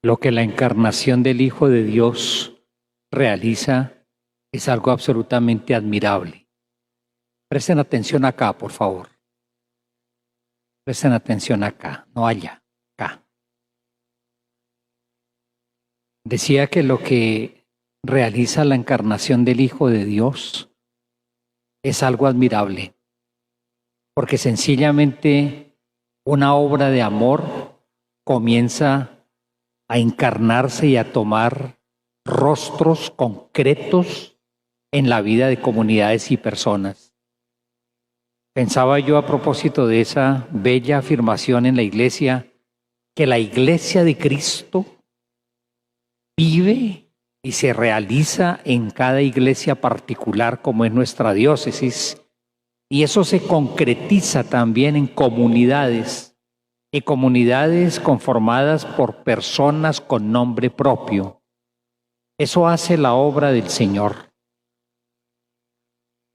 Lo que la encarnación del Hijo de Dios realiza es algo absolutamente admirable. Presten atención acá, por favor. Presten atención acá, no allá, acá. Decía que lo que realiza la encarnación del Hijo de Dios es algo admirable, porque sencillamente una obra de amor comienza a encarnarse y a tomar rostros concretos en la vida de comunidades y personas. Pensaba yo a propósito de esa bella afirmación en la iglesia, que la iglesia de Cristo vive y se realiza en cada iglesia particular como es nuestra diócesis, y eso se concretiza también en comunidades, y comunidades conformadas por personas con nombre propio. Eso hace la obra del Señor.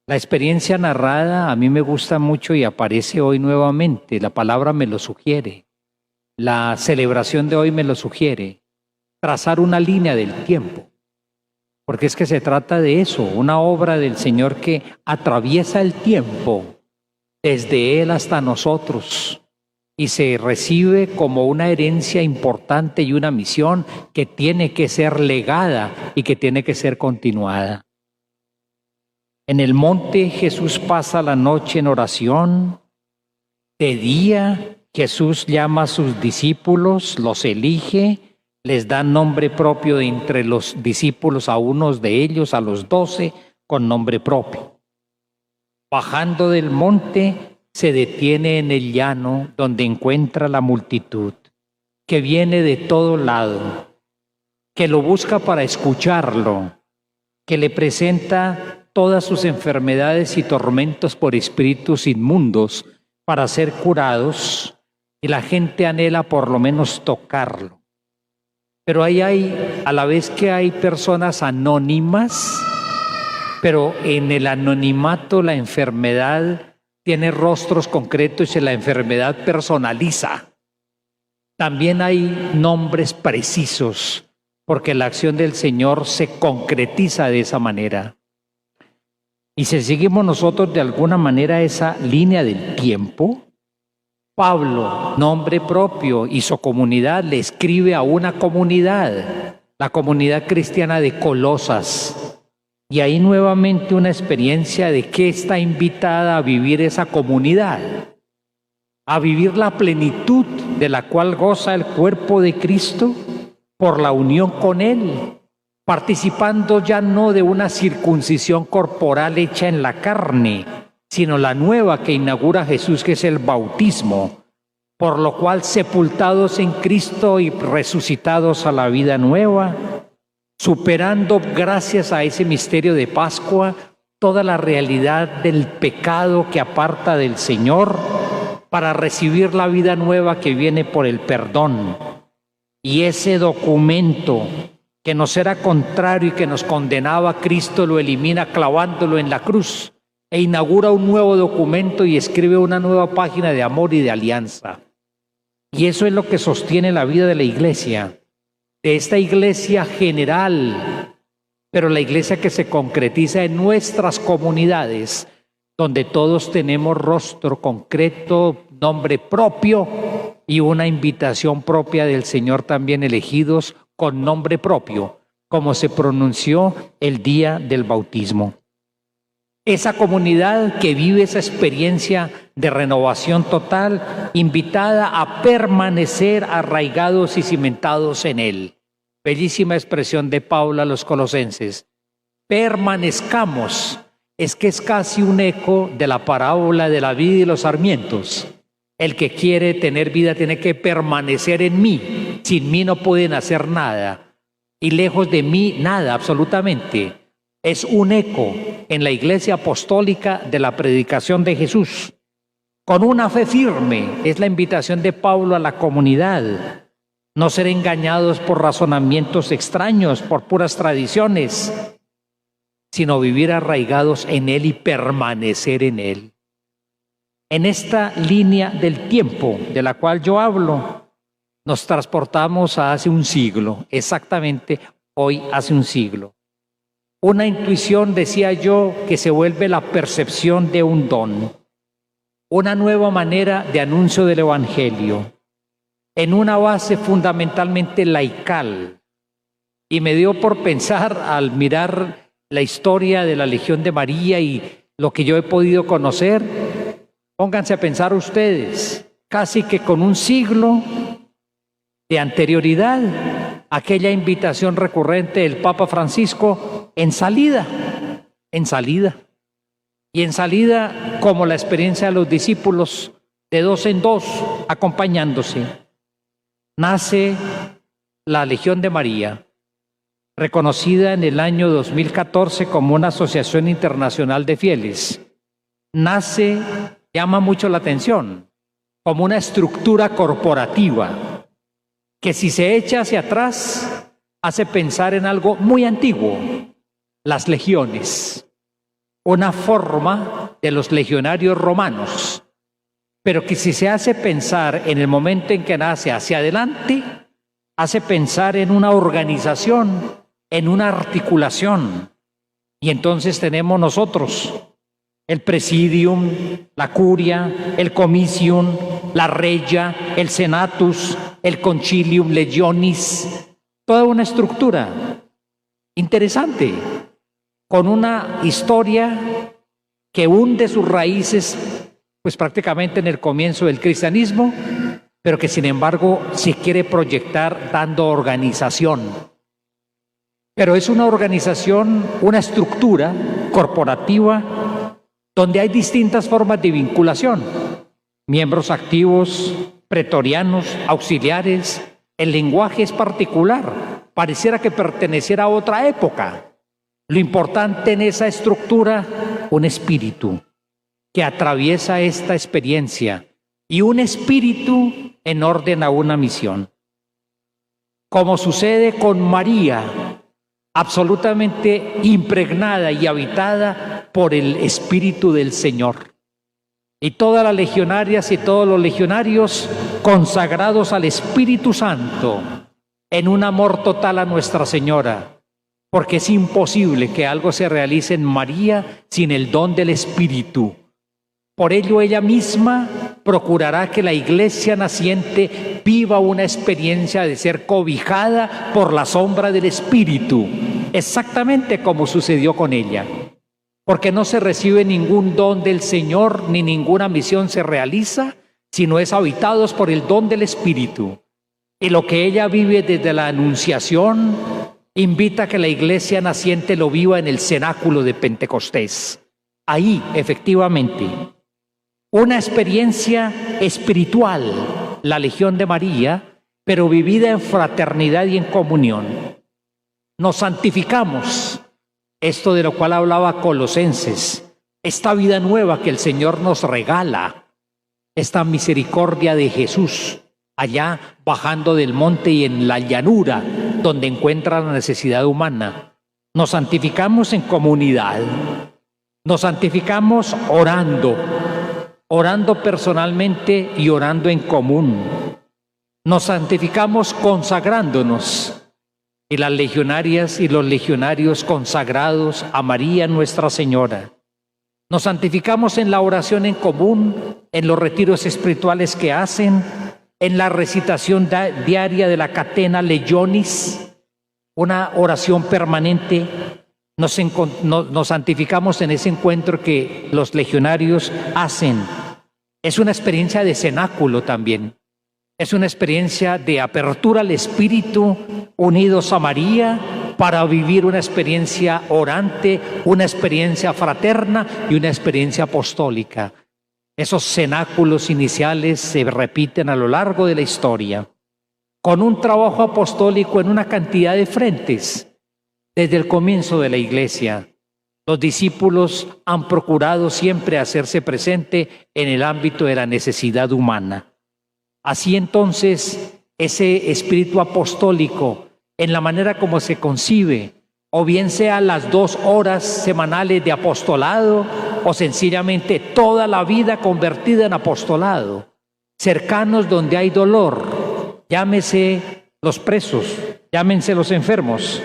La experiencia narrada a mí me gusta mucho y aparece hoy nuevamente. La palabra me lo sugiere. La celebración de hoy me lo sugiere. Trazar una línea del tiempo. Porque es que se trata de eso, una obra del Señor que atraviesa el tiempo desde Él hasta nosotros y se recibe como una herencia importante y una misión que tiene que ser legada y que tiene que ser continuada. En el monte Jesús pasa la noche en oración. De día Jesús llama a sus discípulos, los elige, les da nombre propio de entre los discípulos a unos de ellos, a los 12, con nombre propio. Bajando del monte se detiene en el llano donde encuentra la multitud, que viene de todo lado, que lo busca para escucharlo, que le presenta todas sus enfermedades y tormentos por espíritus inmundos para ser curados, y la gente anhela por lo menos tocarlo. Pero ahí hay, a la vez que hay personas anónimas, pero en el anonimato la enfermedad tiene rostros concretos y la enfermedad personaliza. También hay nombres precisos, porque la acción del Señor se concretiza de esa manera. Y si seguimos nosotros de alguna manera esa línea del tiempo, Pablo, nombre propio, y su comunidad le escribe a una comunidad, la comunidad cristiana de Colosas. Y ahí nuevamente una experiencia de qué está invitada a vivir esa comunidad, a vivir la plenitud de la cual goza el cuerpo de Cristo por la unión con Él, participando ya no de una circuncisión corporal hecha en la carne, sino la nueva que inaugura Jesús, que es el bautismo, por lo cual sepultados en Cristo y resucitados a la vida nueva, superando gracias a ese misterio de Pascua toda la realidad del pecado que aparta del Señor para recibir la vida nueva que viene por el perdón. Y ese documento que nos era contrario y que nos condenaba, Cristo lo elimina clavándolo en la cruz e inaugura un nuevo documento y escribe una nueva página de amor y de alianza. Y eso es lo que sostiene la vida de la iglesia, de esta iglesia general, pero la iglesia que se concretiza en nuestras comunidades, donde todos tenemos rostro concreto, nombre propio y una invitación propia del Señor, también elegidos con nombre propio, como se pronunció el día del bautismo. Esa comunidad que vive esa experiencia de renovación total, invitada a permanecer arraigados y cimentados en Él. Bellísima expresión de Pablo a los colosenses. Permanezcamos. Es que es casi un eco de la parábola de la vid y los sarmientos. El que quiere tener vida tiene que permanecer en mí. Sin mí no pueden hacer nada. Y lejos de mí, nada, absolutamente. Es un eco en la iglesia apostólica de la predicación de Jesús. Con una fe firme es la invitación de Pablo a la comunidad. No ser engañados por razonamientos extraños, por puras tradiciones, sino vivir arraigados en Él y permanecer en Él. En esta línea del tiempo de la cual yo hablo, Nos transportamos a hace un siglo, exactamente hoy hace un siglo. Una intuición, decía yo, que se vuelve la percepción de un don, una nueva manera de anuncio del Evangelio, en una base fundamentalmente laical. Y me dio por pensar al mirar la historia de la Legión de María y lo que yo he podido conocer, pónganse a pensar ustedes, casi que con un siglo de anterioridad, aquella invitación recurrente del Papa Francisco en salida, y en salida como la experiencia de los discípulos de dos en dos, acompañándose. Nace la Legión de María, reconocida en el año 2014 como una asociación internacional de fieles. Nace, llama mucho la atención, como una estructura corporativa que si se echa hacia atrás hace pensar en algo muy antiguo, las legiones, una forma de los legionarios romanos, pero que si se hace pensar en el momento en que nace hacia adelante, hace pensar en una organización, en una articulación. Y entonces tenemos nosotros el presidium, la curia, el comitium, la regia, el senatus, el concilium legionis, toda una estructura interesante, con una historia que hunde sus raíces, pues prácticamente en el comienzo del cristianismo, pero que sin embargo se quiere proyectar dando organización. Pero es una organización, una estructura corporativa donde hay distintas formas de vinculación. Miembros activos, pretorianos, auxiliares. El lenguaje es particular, pareciera que perteneciera a otra época. Lo importante en esa estructura, un espíritu que atraviesa esta experiencia y un espíritu en orden a una misión. Como sucede con María, absolutamente impregnada y habitada por el Espíritu del Señor. Y todas las legionarias y todos los legionarios consagrados al Espíritu Santo en un amor total a Nuestra Señora, porque es imposible que algo se realice en María sin el don del Espíritu. Por ello ella misma procurará que la iglesia naciente viva una experiencia de ser cobijada por la sombra del Espíritu, exactamente como sucedió con ella. Porque no se recibe ningún don del Señor, ni ninguna misión se realiza, sino es habitados por el don del Espíritu. Y lo que ella vive desde la Anunciación, invita a que la iglesia naciente lo viva en el cenáculo de Pentecostés. Ahí, efectivamente, una experiencia espiritual, la Legión de María, pero vivida en fraternidad y en comunión. Nos santificamos, esto de lo cual hablaba Colosenses, esta vida nueva que el Señor nos regala, esta misericordia de Jesús, allá bajando del monte y en la llanura, donde encuentra la necesidad humana. Nos santificamos en comunidad, nos santificamos orando personalmente y orando en común. Nos santificamos consagrándonos, y las legionarias y los legionarios consagrados a María Nuestra Señora. Nos santificamos en la oración en común, en los retiros espirituales que hacen, en la recitación diaria de la Catena Legionis, una oración permanente. Nos santificamos en ese encuentro que los legionarios hacen. Es una experiencia de cenáculo también. Es una experiencia de apertura al Espíritu, unidos a María, para vivir una experiencia orante, una experiencia fraterna y una experiencia apostólica. Esos cenáculos iniciales se repiten a lo largo de la historia, con un trabajo apostólico en una cantidad de frentes. Desde el comienzo de la Iglesia, los discípulos han procurado siempre hacerse presente en el ámbito de la necesidad humana. Así entonces, ese espíritu apostólico, en la manera como se concibe, o bien sea las 2 horas semanales de apostolado, o sencillamente toda la vida convertida en apostolado, cercanos donde hay dolor, llámese los presos, llámense los enfermos,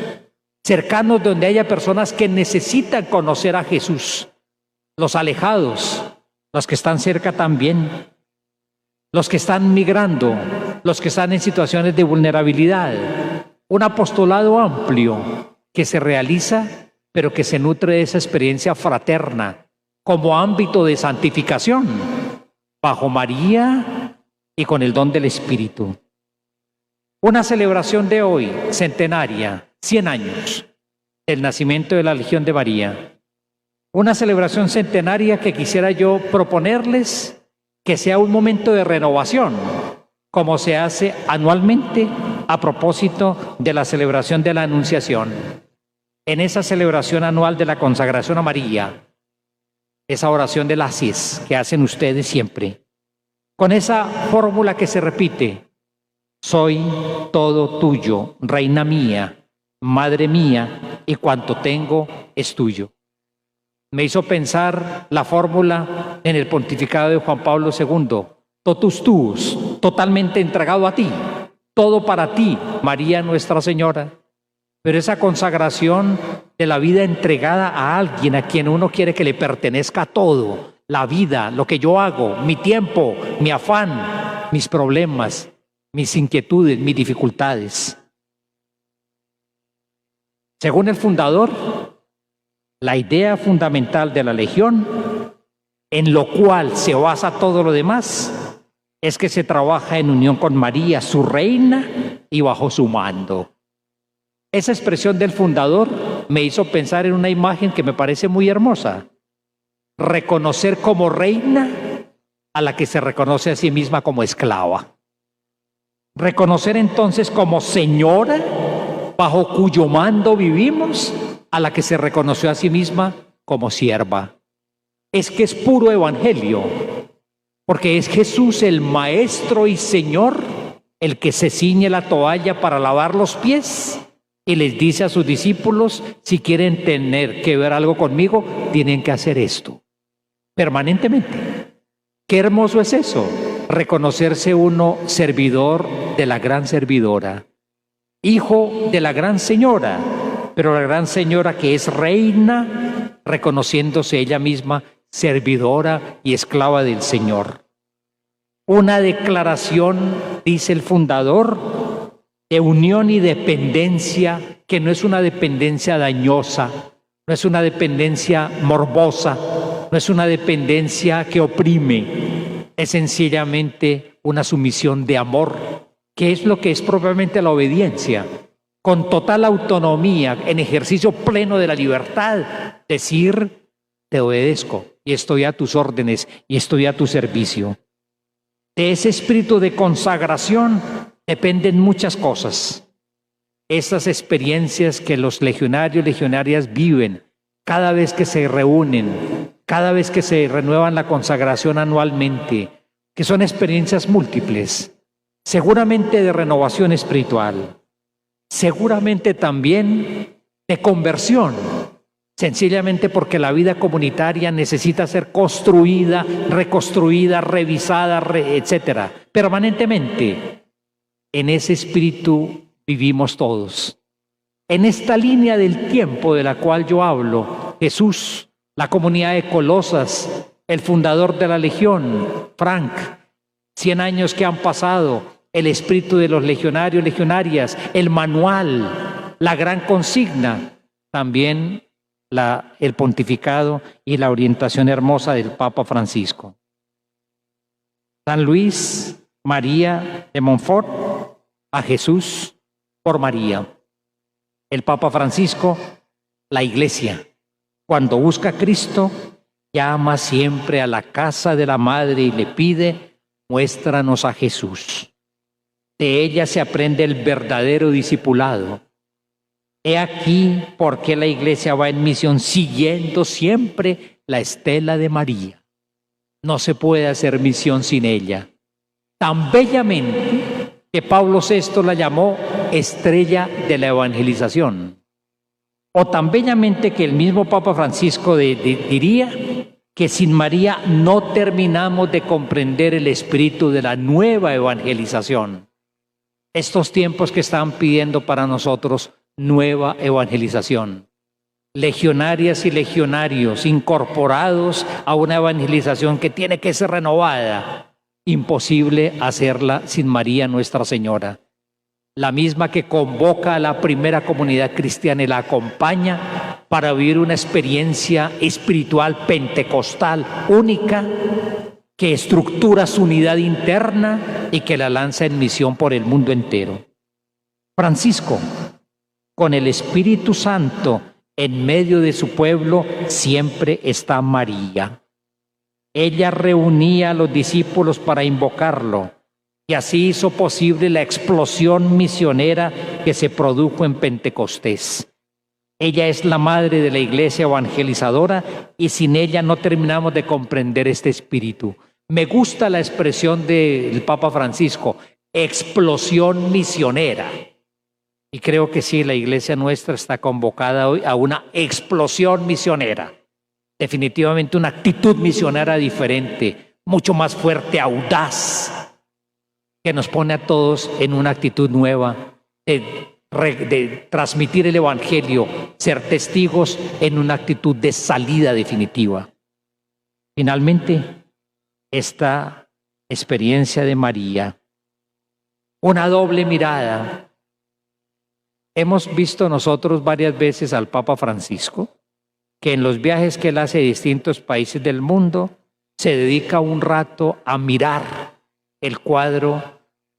cercanos donde haya personas que necesitan conocer a Jesús, los alejados, los que están cerca también, los que están migrando, los que están en situaciones de vulnerabilidad. Un apostolado amplio que se realiza, pero que se nutre de esa experiencia fraterna como ámbito de santificación, bajo María y con el don del Espíritu. Una celebración de hoy, centenaria, 100 años del nacimiento de la Legión de María. Una celebración centenaria que quisiera yo proponerles que sea un momento de renovación, como se hace anualmente a propósito de la celebración de la Anunciación. En esa celebración anual de la consagración a María, esa oración de lacies que hacen ustedes siempre, con esa fórmula que se repite: soy todo tuyo, reina mía, madre mía, y cuanto tengo es tuyo. Me hizo pensar la fórmula en el pontificado de Juan Pablo II, totus tuus, totalmente entregado a ti, todo para ti, María Nuestra Señora. Pero esa consagración de la vida entregada a alguien a quien uno quiere que le pertenezca todo, la vida, lo que yo hago, mi tiempo, mi afán, mis problemas, mis inquietudes, mis dificultades. Según el fundador, la idea fundamental de la Legión, en lo cual se basa todo lo demás, es que se trabaja en unión con María, su reina, y bajo su mando. Esa expresión del fundador me hizo pensar en una imagen que me parece muy hermosa. Reconocer como reina a la que se reconoce a sí misma como esclava. Reconocer entonces como señora, bajo cuyo mando vivimos, a la que se reconoció a sí misma como sierva. Es que es puro evangelio, porque es Jesús el Maestro y Señor el que se ciñe la toalla para lavar los pies y les dice a sus discípulos: si quieren tener que ver algo conmigo, tienen que hacer esto permanentemente. Qué hermoso es eso, reconocerse uno servidor de la gran servidora, hijo de la gran señora, pero la gran señora que es reina, reconociéndose ella misma servidora y esclava del Señor. Una declaración, dice el fundador, de unión y dependencia, que no es una dependencia dañosa, no es una dependencia morbosa, no es una dependencia que oprime, es sencillamente una sumisión de amor, que es lo que es propiamente la obediencia, con total autonomía, en ejercicio pleno de la libertad, decir: te obedezco y estoy a tus órdenes y estoy a tu servicio. De ese espíritu de consagración dependen muchas cosas. Esas experiencias que los legionarios y legionarias viven cada vez que se reúnen, cada vez que se renuevan la consagración anualmente, que son experiencias múltiples, seguramente de renovación espiritual, seguramente también de conversión, sencillamente porque la vida comunitaria necesita ser construida, reconstruida, revisada, etcétera, permanentemente. En ese espíritu vivimos todos. En esta línea del tiempo de la cual yo hablo, Jesús, la comunidad de Colosas, el fundador de la Legión, Frank, 100 años que han pasado, el espíritu de los legionarios, legionarias, el manual, la gran consigna, también el pontificado y la orientación hermosa del Papa Francisco. San Luis María de Montfort, a Jesús por María. El Papa Francisco, la Iglesia, cuando busca a Cristo, llama siempre a la casa de la Madre y le pide: muéstranos a Jesús. De ella se aprende el verdadero discipulado. He aquí por qué la Iglesia va en misión siguiendo siempre la estela de María. No se puede hacer misión sin ella. Tan bellamente que Pablo VI la llamó estrella de la evangelización. O tan bellamente que el mismo Papa Francisco diría que sin María no terminamos de comprender el espíritu de la nueva evangelización. estos tiempos que están pidiendo para nosotros nueva evangelización. Legionarias y legionarios incorporados a una evangelización que tiene que ser renovada. Imposible hacerla sin María Nuestra Señora, la misma que convoca a la primera comunidad cristiana y la acompaña para vivir una experiencia espiritual pentecostal única, que estructura su unidad interna y que la lanza en misión por el mundo entero. Francisco, con el Espíritu Santo en medio de su pueblo, siempre está María. Ella reunía a los discípulos para invocarlo, y así hizo posible la explosión misionera que se produjo en Pentecostés. Ella es la madre de la iglesia evangelizadora y sin ella no terminamos de comprender este espíritu. Me gusta la expresión del Papa Francisco, explosión misionera. Y creo que sí, la iglesia nuestra está convocada hoy a una explosión misionera. Definitivamente una actitud misionera diferente, mucho más fuerte, audaz, que nos pone a todos en una actitud nueva de transmitir el Evangelio, ser testigos en una actitud de salida definitiva. Finalmente, esta experiencia de María, una doble mirada. Hemos visto nosotros varias veces al Papa Francisco, que en los viajes que él hace a distintos países del mundo, se dedica un rato a mirar el cuadro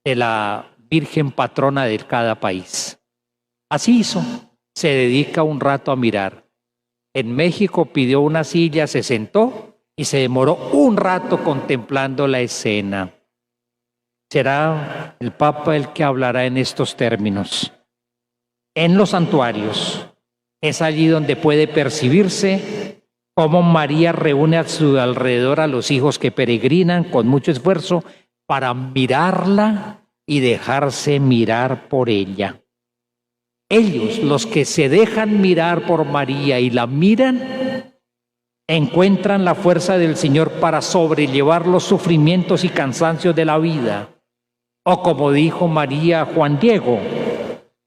de la Virgen patrona de cada país. Así hizo, se dedica un rato a mirar. En México pidió una silla, se sentó y se demoró un rato contemplando la escena. Será el Papa el que hablará en estos términos. En los santuarios es allí donde puede percibirse cómo María reúne a su alrededor a los hijos que peregrinan con mucho esfuerzo para mirarla y dejarse mirar por ella. Ellos, los que se dejan mirar por María y la miran, encuentran la fuerza del Señor para sobrellevar los sufrimientos y cansancios de la vida. O como dijo María a Juan Diego,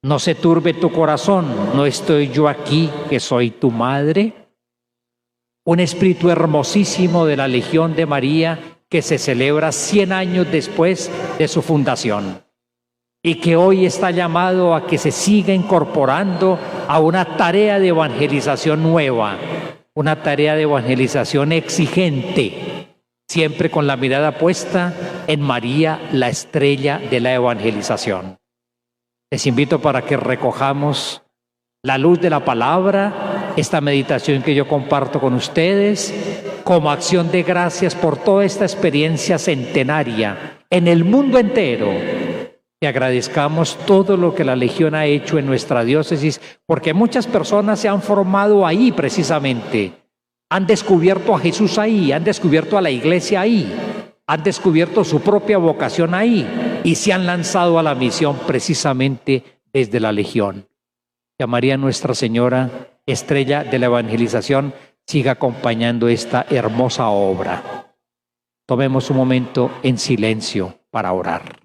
no se turbe tu corazón, ¿no estoy yo aquí que soy tu madre? Un espíritu hermosísimo de la Legión de María que se celebra 100 años después de su fundación y que hoy está llamado a que se siga incorporando a una tarea de evangelización nueva, una tarea de evangelización exigente, siempre con la mirada puesta en María, la estrella de la evangelización. Les invito para que recojamos la luz de la palabra, esta meditación que yo comparto con ustedes, como acción de gracias por toda esta experiencia centenaria en el mundo entero. Que agradezcamos todo lo que la Legión ha hecho en nuestra diócesis, porque muchas personas se han formado ahí precisamente. Han descubierto a Jesús ahí, han descubierto a la iglesia ahí, han descubierto su propia vocación ahí y se han lanzado a la misión precisamente desde la Legión. Que María Nuestra Señora, estrella de la evangelización, siga acompañando esta hermosa obra. Tomemos un momento en silencio para orar.